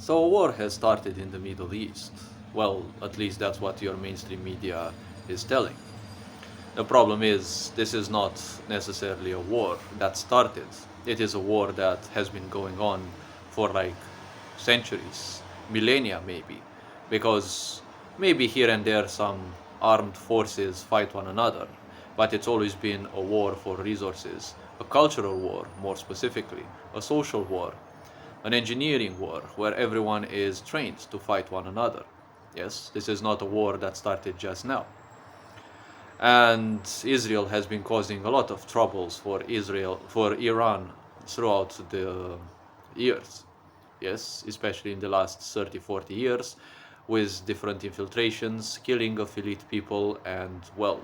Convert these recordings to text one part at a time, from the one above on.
So a war has started in the Middle East. Well, at least that's what your mainstream media is telling. The problem is, this is not necessarily a war that started. It is a war that has been going on for like centuries, millennia maybe, because maybe here and there some armed forces fight one another, but it's always been a war for resources, a cultural war more specifically, a social war, an engineering war where everyone is trained to fight one another. Yes, this is not a war that started just now. And Israel has been causing a lot of troubles for Iran throughout the years. Yes, especially in the last 30, 40 years, with different infiltrations, killing of elite people, and well,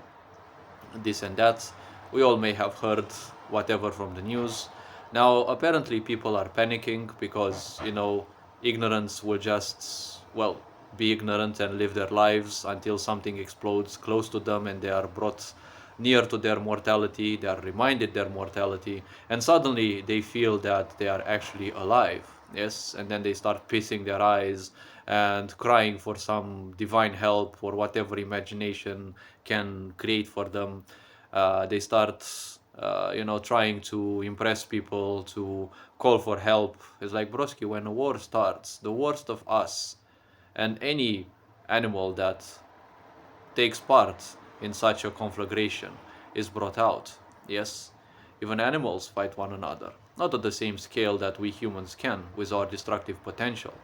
this and that. We all may have heard whatever from the news. Now, apparently, people are panicking because, ignorance will just, well, be ignorant and live their lives until something explodes close to them and they are brought near to their mortality, they are reminded their mortality, and suddenly they feel that they are actually alive. Yes, and then they start pissing their eyes and crying for some divine help or whatever imagination can create for them. They start, trying to impress people, to call for help. It's like, broski, when a war starts, the worst of us and any animal that takes part in such a conflagration is brought out. Yes, even animals fight one another, not at the same scale that we humans can with our destructive potential.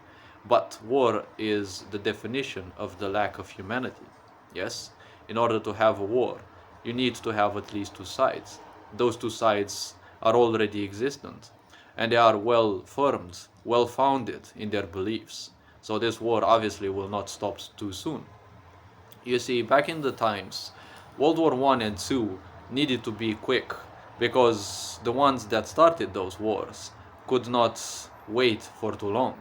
But war is the definition of the lack of humanity. Yes, in order to have a war, you need to have at least two sides. Those two sides are already existent, and they are well formed, well founded in their beliefs. So this war obviously will not stop too soon. You see, back in the times, World War One and Two needed to be quick because the ones that started those wars could not wait for too long.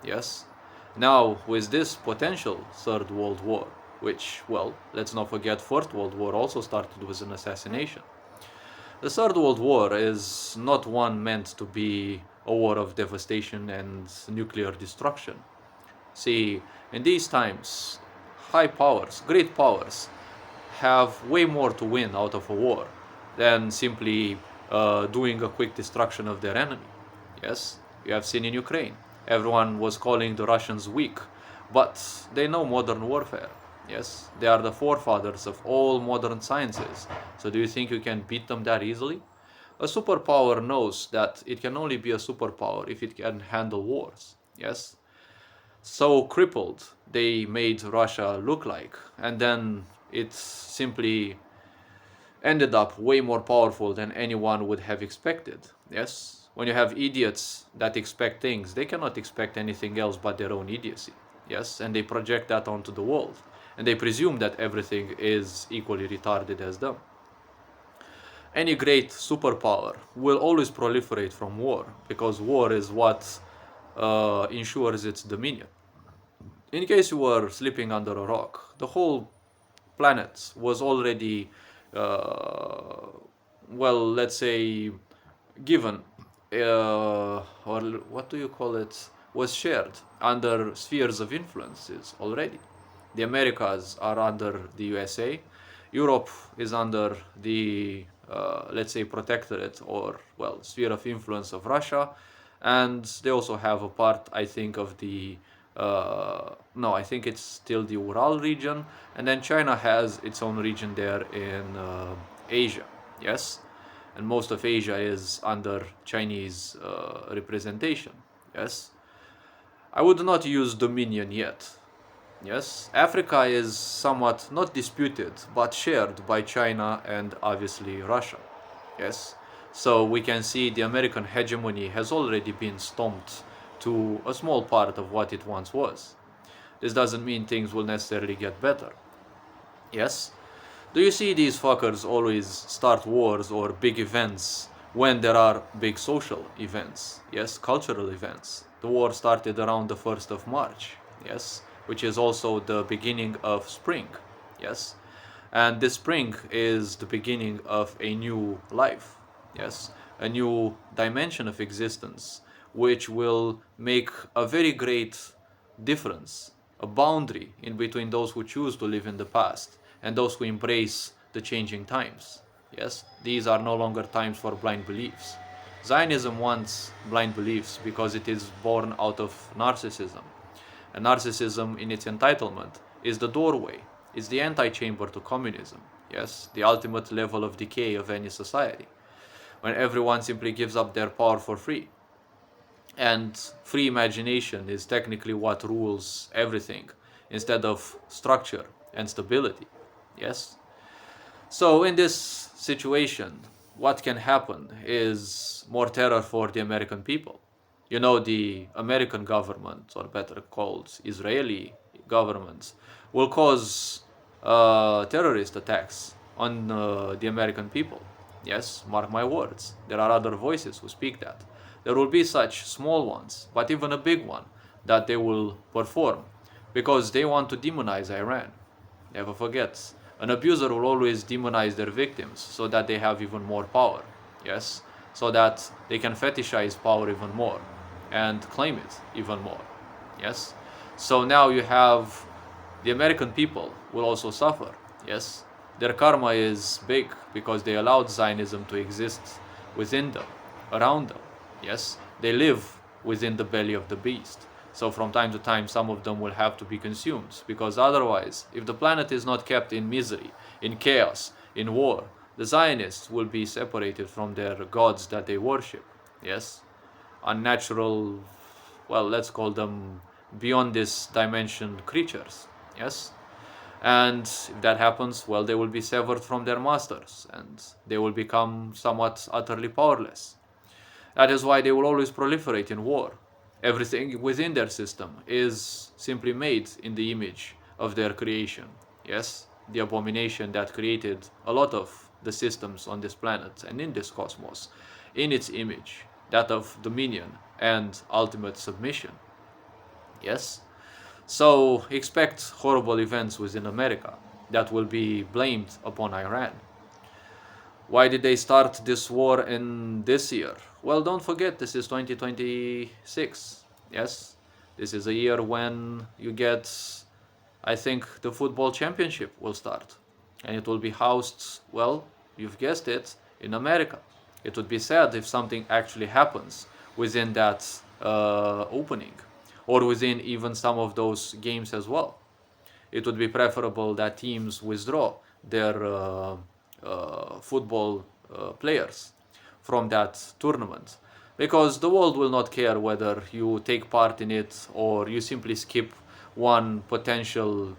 Yes? Now, with this potential Third World War, which, well, let's not forget First World War also started with an assassination. The Third World War is not one meant to be a war of devastation and nuclear destruction. See, in these times, high powers, great powers, have way more to win out of a war than simply doing a quick destruction of their enemy. Yes, you have seen in Ukraine. Everyone was calling the Russians weak, but they know modern warfare. Yes, they are the forefathers of all modern sciences. So do you think you can beat them that easily? A superpower knows that it can only be a superpower if it can handle wars. Yes, so crippled they made Russia look like. And then it simply ended up way more powerful than anyone would have expected. Yes? When you have idiots that expect things, they cannot expect anything else but their own idiocy. Yes? And they project that onto the world. And they presume that everything is equally retarded as them. Any great superpower will always proliferate from war because war is what ensures its dominion. In case you were sleeping under a rock, the whole planet was already, uh, well, let's say, given, or what do you call it, was shared under spheres of influences already. The Americas are under the USA, Europe is under the, let's say, protectorate or, well, sphere of influence of Russia, and they also have a part, I think, of the no, I think it's still the Ural region, and then China has its own region there in Asia. Yes, and most of Asia is under Chinese representation. Yes, I would not use dominion yet. Yes, Africa is somewhat not disputed but shared by China and obviously Russia. Yes, so we can see the American hegemony has already been stomped to a small part of what it once was. This doesn't mean things will necessarily get better. Yes? Do you see these fuckers always start wars or big events when there are big social events? Yes, cultural events. The war started around the 1st of March. Yes, which is also the beginning of spring. Yes, and this spring is the beginning of a new life. Yes, a new dimension of existence which will make a very great difference, a boundary in between those who choose to live in the past and those who embrace the changing times. Yes, these are no longer times for blind beliefs. Zionism wants blind beliefs because it is born out of narcissism. And narcissism, in its entitlement, is the doorway, is the antechamber to communism. Yes, the ultimate level of decay of any society, when everyone simply gives up their power for free. And free imagination is technically what rules everything, instead of structure and stability. Yes? So, in this situation, what can happen is more terror for the American people. You know, the American government, or better called Israeli government, will cause terrorist attacks on the American people. Yes, mark my words. There are other voices who speak that. There will be such small ones, but even a big one, that they will perform because they want to demonize Iran. Never forget, an abuser will always demonize their victims so that they have even more power. Yes, so that they can fetishize power even more and claim it even more. Yes, so now you have the American people will also suffer. Yes, their karma is big because they allowed Zionism to exist within them, around them. Yes, they live within the belly of the beast. So from time to time, some of them will have to be consumed, because otherwise, if the planet is not kept in misery, in chaos, in war, the Zionists will be separated from their gods that they worship. Yes, unnatural, well, let's call them beyond this dimension creatures. Yes, and if that happens, well, they will be severed from their masters and they will become somewhat utterly powerless. That is why they will always proliferate in war. Everything within their system is simply made in the image of their creation. Yes, the abomination that created a lot of the systems on this planet and in this cosmos, in its image, that of dominion and ultimate submission. Yes, so expect horrible events within America that will be blamed upon Iran. Why did they start this war in this year? Well, don't forget, this is 2026. Yes, this is a year when you get, I think, the football championship will start. And it will be housed, well, you've guessed it, in America. It would be sad if something actually happens within that opening, or within even some of those games as well. It would be preferable that teams withdraw their football players from that tournament, because the world will not care whether you take part in it or you simply skip one potential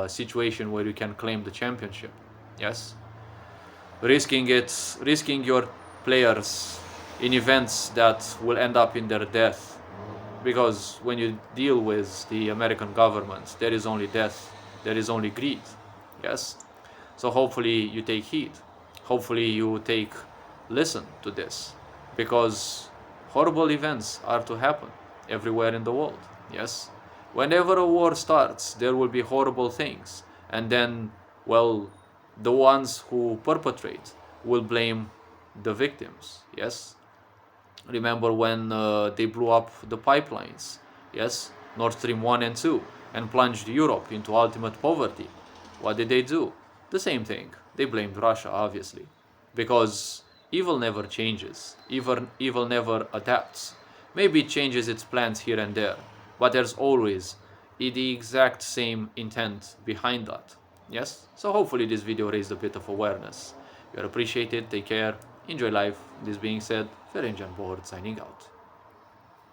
situation where you can claim the championship. Yes, risking your players in events that will end up in their death, because when you deal with the American government, there is only death, there is only greed. Yes, so hopefully you take heed, hopefully you listen to this, because horrible events are to happen everywhere in the world. Yes, whenever a war starts, there will be horrible things, and then, well, the ones who perpetrate will blame the victims. Yes, remember when they blew up the pipelines, yes, Nord Stream 1 and 2, and plunged Europe into ultimate poverty? What did they do? The same thing. They blamed Russia, obviously, because evil never changes, evil never adapts. Maybe it changes its plans here and there, but there's always the exact same intent behind that. Yes, so hopefully this video raised a bit of awareness. You're appreciated, take care, enjoy life. This being said, Ferenc Board signing out.